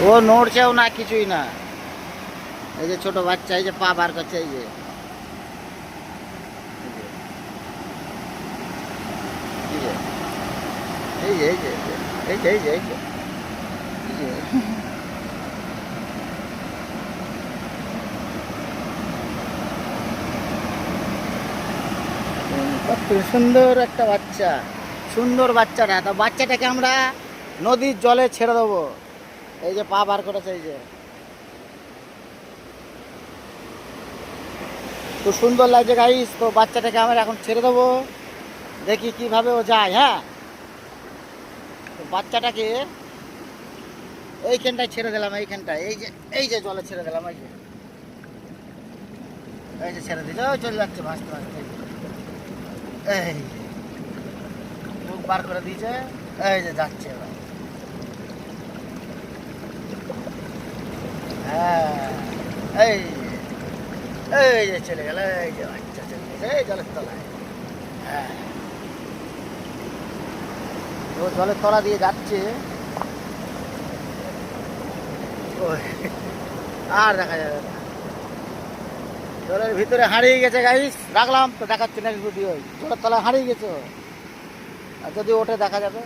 ও নড়ছেও না, কিছুই না। এই যে ছোট বাচ্চা, এই যে পা বার করছে, এই যে এই যে এই যে এই যে এই যে এই যে কত সুন্দর একটা বাচ্চা, সুন্দর বাচ্চাটা। তো বাচ্চাটাকে আমরা নদীর জলে ছেড়ে দেবো। এই যে পা বার করেছে, এই যে খুব সুন্দর লাগছে গাইস। তো বাচ্চাটাকে আমরা এখন ছেড়ে দেবো, দেখি কিভাবে ও যায়। হ্যাঁ, তো বাচ্চাটাকে এইখানটায় ছেড়ে দিলাম, এইখানটায়, এই যে এই যে জলে ছেড়ে দিলাম, এই যে এই যে ছেড়ে দিল, ওই চলে যাচ্ছে ভাসতে ভাসতে। এই যে মুখ বার করে দিয়েছে, এই যে যাচ্ছে এবার। হ্যাঁ, এই এই যে চলে গেল, এই যে বাচ্চা চলে গেছে এই জলের তলায়। হ্যাঁ, ও জলের তলা দিয়ে যাচ্ছে। ওই, আর দেখা যাবে না। জলের ভিতরে হারিয়ে গেছে গাইস। রাখলাম তো, দেখাচ্ছি নেক্সট ভিডিও। জলের তলায় হারিয়ে গেছে ও। আর যদি ওঠে দেখা যাবে।